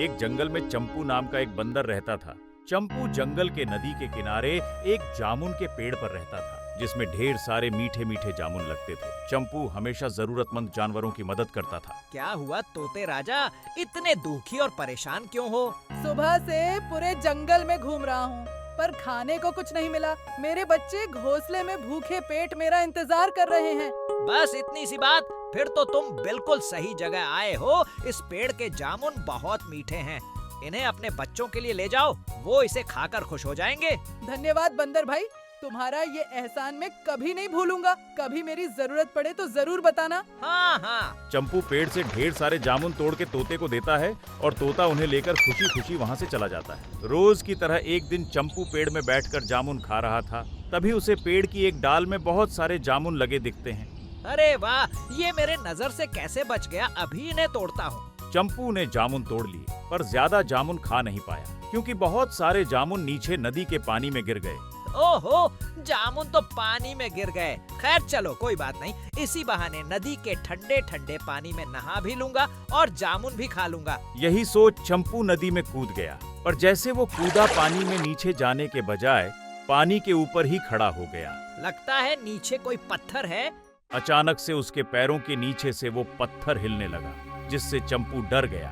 एक जंगल में चंपू नाम का एक बंदर रहता था। चंपू जंगल के नदी के किनारे एक जामुन के पेड़ पर रहता था, जिसमें ढेर सारे मीठे मीठे जामुन लगते थे। चंपू हमेशा जरूरतमंद जानवरों की मदद करता था। क्या हुआ तोते राजा, इतने दुखी और परेशान क्यों हो? सुबह से पूरे जंगल में घूम रहा हूँ, पर खाने को कुछ नहीं मिला। मेरे बच्चे घोंसले में भूखे पेट मेरा इंतजार कर रहे हैं। बस इतनी सी बात? फिर तो तुम बिल्कुल सही जगह आए हो। इस पेड़ के जामुन बहुत मीठे हैं, इन्हें अपने बच्चों के लिए ले जाओ, वो इसे खाकर खुश हो जाएंगे। धन्यवाद बंदर भाई, तुम्हारा ये एहसान मैं कभी नहीं भूलूंगा। कभी मेरी जरूरत पड़े तो जरूर बताना। हाँ हाँ। चंपू पेड़ से ढेर सारे जामुन तोड़ के तोते को देता है और तोता उन्हें लेकर खुशी खुशी वहाँ से चला जाता है। रोज की तरह एक दिन चंपू पेड़ में बैठकर जामुन खा रहा था। तभी उसे पेड़ की एक डाल में बहुत सारे जामुन लगे दिखते हैं। अरे वाह, ये मेरे नजर से कैसे बच गया, अभी इन्हें तोड़ता हूँ। चंपू ने जामुन तोड़ लिए, पर ज्यादा जामुन खा नहीं पाया, क्योंकि बहुत सारे जामुन नीचे नदी के पानी में गिर गए। ओहो, जामुन तो पानी में गिर गए। खैर चलो कोई बात नहीं, इसी बहाने नदी के ठंडे ठंडे पानी में नहा भी लूंगा और जामुन भी खा लूंगा। यही सोच चंपू नदी में कूद गया, पर जैसे वो कूदा पानी में नीचे जाने के बजाय पानी के ऊपर ही खड़ा हो गया। लगता है नीचे कोई पत्थर है। अचानक से उसके पैरों के नीचे से वो पत्थर हिलने लगा, जिससे चंपू डर गया।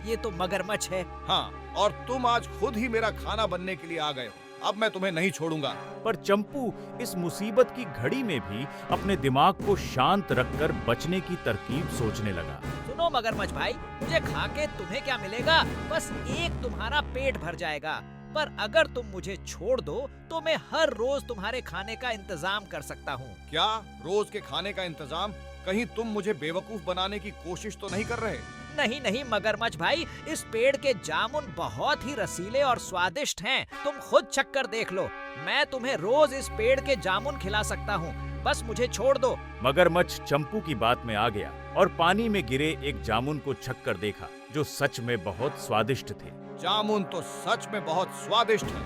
ये तो मगरमच्छ है। हाँ, और तुम आज खुद ही मेरा खाना बनने के लिए आ गए हो। अब मैं तुम्हें नहीं छोड़ूंगा। पर चंपू इस मुसीबत की घड़ी में भी अपने दिमाग को शांत रखकर बचने की तरकीब सोचने लगा। सुनो मगरमच्छ भाई, मुझे खा के तुम्हें क्या मिलेगा? बस एक तुम्हारा पेट भर जाएगा। पर अगर तुम मुझे छोड़ दो तो मैं हर रोज तुम्हारे खाने का इंतजाम कर सकता हूँ। क्या रोज के खाने का इंतजाम? कहीं तुम मुझे बेवकूफ बनाने की कोशिश तो नहीं कर रहे? नहीं नहीं मगरमच्छ भाई, इस पेड़ के जामुन बहुत ही रसीले और स्वादिष्ट हैं। तुम खुद चक्कर देख लो। मैं तुम्हें रोज इस पेड़ के जामुन खिला सकता हूँ, बस मुझे छोड़ दो। मगरमच्छ चंपू की बात में आ गया और पानी में गिरे एक जामुन को छक्कर देखा, जो सच में बहुत स्वादिष्ट थे। जामुन तो सच में बहुत स्वादिष्ट है,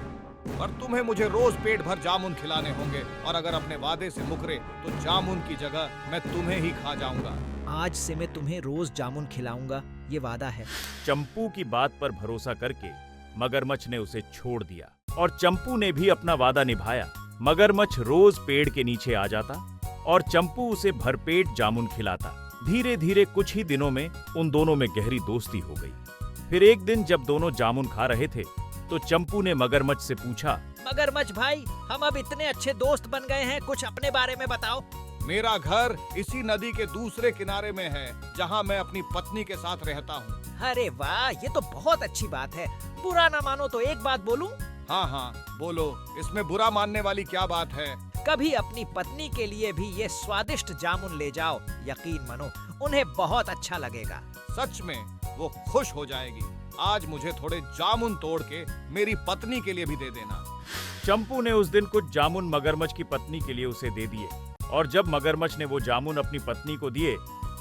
पर तुम्हें मुझे रोज पेट भर जामुन खिलाने होंगे, और अगर अपने वादे से मुकरे तो जामुन की जगह मैं तुम्हें ही खा जाऊंगा। आज से मैं तुम्हें रोज जामुन खिलाऊंगा, ये वादा है। चंपू की बात पर भरोसा करके मगरमच्छ ने उसे छोड़ दिया और चंपू ने भी अपना वादा निभाया। मगरमच्छ रोज पेड़ के नीचे आ जाता और चंपू उसे भरपेट जामुन खिलाता। धीरे धीरे कुछ ही दिनों में उन दोनों में गहरी दोस्ती हो गई। फिर एक दिन जब दोनों जामुन खा रहे थे तो चंपू ने मगरमच्छ से पूछा, मगरमच्छ भाई, हम अब इतने अच्छे दोस्त बन गए हैं, कुछ अपने बारे में बताओ। मेरा घर इसी नदी के दूसरे किनारे में है, जहाँ मैं अपनी पत्नी के साथ रहता हूँ। अरे वाह, ये तो बहुत अच्छी बात है। बुरा ना मानो तो एक बात बोलूं? हाँ हाँ बोलो, इसमें बुरा मानने वाली क्या बात है? कभी अपनी पत्नी के लिए भी ये स्वादिष्ट जामुन ले जाओ, यकीन मानो उन्हें बहुत अच्छा लगेगा। सच में वो खुश हो जाएगी। आज मुझे थोड़े जामुन तोड़ के मेरी पत्नी के लिए भी दे देना। चंपू ने उस दिन कुछ जामुन मगरमच्छ की पत्नी के लिए उसे दे दिए, और जब मगरमच्छ ने वो जामुन अपनी पत्नी को दिए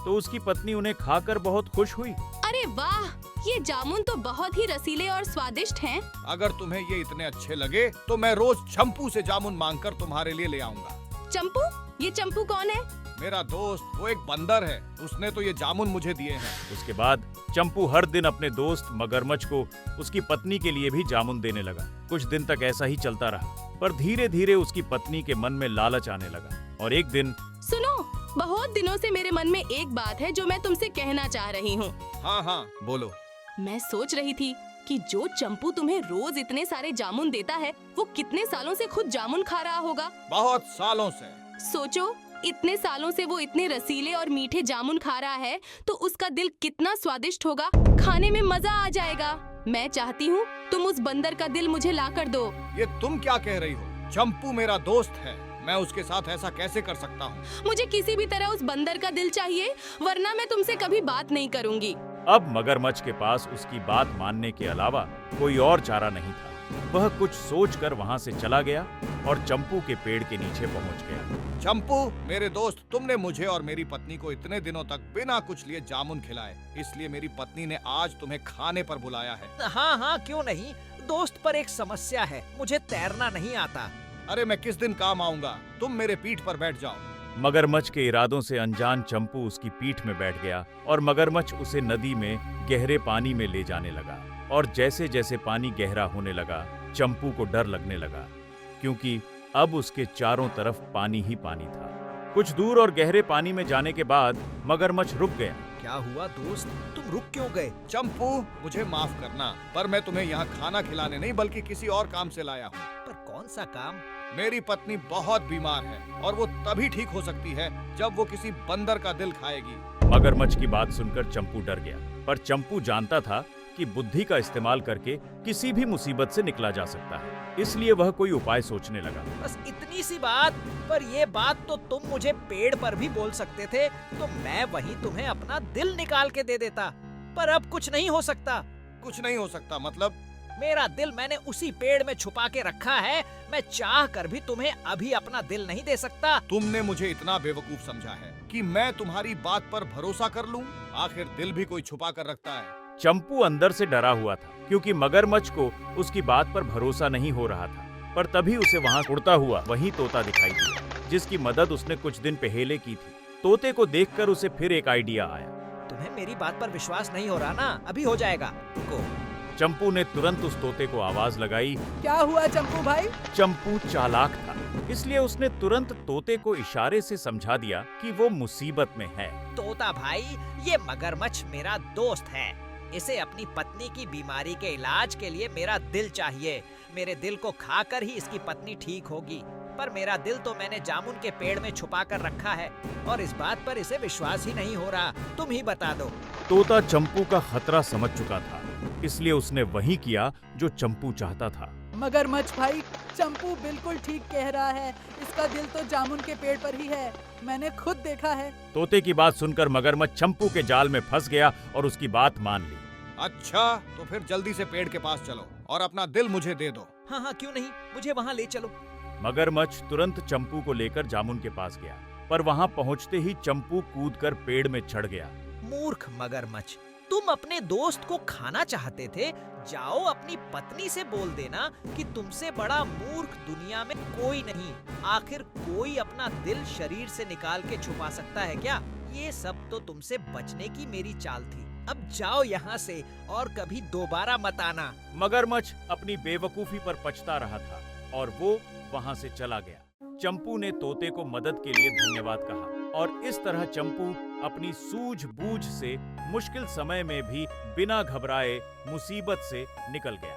तो उसकी पत्नी उन्हें खाकर बहुत खुश हुई। अरे वाह, ये जामुन तो बहुत ही रसीले और स्वादिष्ट हैं। अगर तुम्हें ये इतने अच्छे लगे तो मैं रोज चंपू से जामुन मांगकर तुम्हारे लिए ले आऊंगा। चंपू? ये चंपू कौन है? मेरा दोस्त, वो एक बंदर है, उसने तो ये जामुन मुझे दिए हैं। उसके बाद चंपू हर दिन अपने दोस्त मगरमच्छ को उसकी पत्नी के लिए भी जामुन देने लगा। कुछ दिन तक ऐसा ही चलता रहा, पर धीरे धीरे उसकी पत्नी के मन में लालच आने लगा और एक दिन। सुनो, बहुत दिनों से मेरे मन में एक बात है जो मैं तुमसे कहना चाह रही हूँ। हाँ हाँ बोलो। मैं सोच रही थी कि जो चंपू तुम्हें रोज इतने सारे जामुन देता है, वो कितने सालों से खुद जामुन खा रहा होगा। बहुत सालों से। सोचो, इतने सालों से वो इतने रसीले और मीठे जामुन खा रहा है, तो उसका दिल कितना स्वादिष्ट होगा, खाने में मजा आ जाएगा। मैं चाहती हूँ तुम उस बंदर का दिल मुझे ला कर दो। ये तुम क्या कह रही हो? चंपू मेरा दोस्त है, मैं उसके साथ ऐसा कैसे कर सकता हूँ? मुझे किसी भी तरह उस बंदर का दिल चाहिए, वरना मैं तुमसे कभी बात नहीं करूँगी। अब मगरमच्छ के पास उसकी बात मानने के अलावा कोई और चारा नहीं था। वह कुछ सोचकर वहाँ से चला गया और चंपू के पेड़ के नीचे पहुँच गया। चंपू मेरे दोस्त, तुमने मुझे और मेरी पत्नी को इतने दिनों तक बिना कुछ लिए जामुन खिलाए, इसलिए मेरी पत्नी ने आज तुम्हें खाने पर बुलाया है। हाँ हाँ क्यों नहीं, दोस्त, पर एक समस्या है, मुझे तैरना नहीं आता। अरे मैं किस दिन काम आऊंगा? तुम मेरे पीठ पर बैठ जाओ। मगरमच्छ के इरादों से अनजान चंपू उसकी पीठ में बैठ गया और मगरमच्छ उसे नदी में गहरे पानी में ले जाने लगा। और जैसे जैसे पानी गहरा होने लगा, चंपू को डर लगने लगा, क्योंकि अब उसके चारों तरफ पानी ही पानी था। कुछ दूर और गहरे पानी में जाने के बाद मगरमच्छ रुक गया। क्या हुआ दोस्त, तुम रुक क्यों गए? चंपू, मुझे माफ करना, पर मैं तुम्हें यहाँ खाना खिलाने नहीं बल्कि किसी और काम से लाया हूँ। पर कौन सा काम? मेरी पत्नी बहुत बीमार है और वो तभी ठीक हो सकती है जब वो किसी बंदर का दिल खाएगी। मगरमच्छ की बात सुनकर चंपू डर गया, पर चंपू जानता था कि बुद्धि का इस्तेमाल करके किसी भी मुसीबत से निकला जा सकता है, इसलिए वह कोई उपाय सोचने लगा। बस इतनी सी बात, पर ये बात तो तुम मुझे पेड़ पर भी बोल सकते थे, तो मैं वहीं तुम्हें अपना दिल निकाल के दे देता। पर अब कुछ नहीं हो सकता। कुछ नहीं हो सकता मतलब? मेरा दिल मैंने उसी पेड़ में छुपा के रखा है। मैं चाह कर भी तुम्हें अभी अपना दिल नहीं दे सकता। तुमने मुझे इतना बेवकूफ समझा है कि मैं तुम्हारी बात पर भरोसा कर लूं? आखिर दिल भी कोई छुपा कर रखता है। चंपू अंदर से डरा हुआ था, क्योंकि मगरमच्छ को उसकी बात पर भरोसा नहीं हो रहा था। पर तभी उसे वहां उड़ता हुआ वही तोता दिखाई दिया, जिसकी मदद उसने कुछ दिन पहले की थी। तोते को देखकर उसे फिर एक आइडिया आया। तुम्हें मेरी बात पर विश्वास नहीं हो रहा ना? अभी हो जाएगा, रुको। चंपू ने तुरंत उस तोते को आवाज लगाई। क्या हुआ चंपू भाई? चंपू चालाक था, इसलिए उसने तुरंत तोते को इशारे से समझा दिया कि वो मुसीबत में है। तोता भाई, ये मगरमच्छ मेरा दोस्त है। इसे अपनी पत्नी की बीमारी के इलाज के लिए मेरा दिल चाहिए। मेरे दिल को खाकर ही इसकी पत्नी ठीक होगी। पर मेरा दिल तो मैंने जामुन के पेड़ में छुपा कर रखा है और इस बात पर इसे विश्वास ही नहीं हो रहा। तुम ही बता दो। तोता चंपू का खतरा समझ चुका था, इसलिए उसने वही किया जो चंपू चाहता था। मगरमच्छ भाई, चंपू बिल्कुल ठीक कह रहा है। इसका दिल तो जामुन के पेड़ पर ही है, मैंने खुद देखा है। तोते की बात सुनकर मगरमच्छ चंपू के जाल में फंस गया और उसकी बात मान ली। अच्छा, तो फिर जल्दी से पेड़ के पास चलो और अपना दिल मुझे दे दो। हाँ हाँ, क्यों नहीं, मुझे वहाँ ले चलो। मगरमच्छ तुरंत चंपू को लेकर जामुन के पास गया, पर वहां पहुंचते ही चंपू कूदकर पेड़ में चढ़ गया। मूर्ख मगरमच्छ, तुम अपने दोस्त को खाना चाहते थे। जाओ अपनी पत्नी से बोल देना कि तुमसे बड़ा मूर्ख दुनिया में कोई नहीं। आखिर कोई अपना दिल शरीर से निकाल के छुपा सकता है क्या? ये सब तो तुमसे बचने की मेरी चाल थी। अब जाओ यहाँ से और कभी दोबारा मत आना। मगरमच्छ अपनी बेवकूफी पर पछता रहा था और वो वहां से चला गया। चंपू ने तोते को मदद के लिए धन्यवाद कहा और इस तरह चंपू अपनी सूझबूझ से मुश्किल समय में भी बिना घबराए मुसीबत से निकल गया।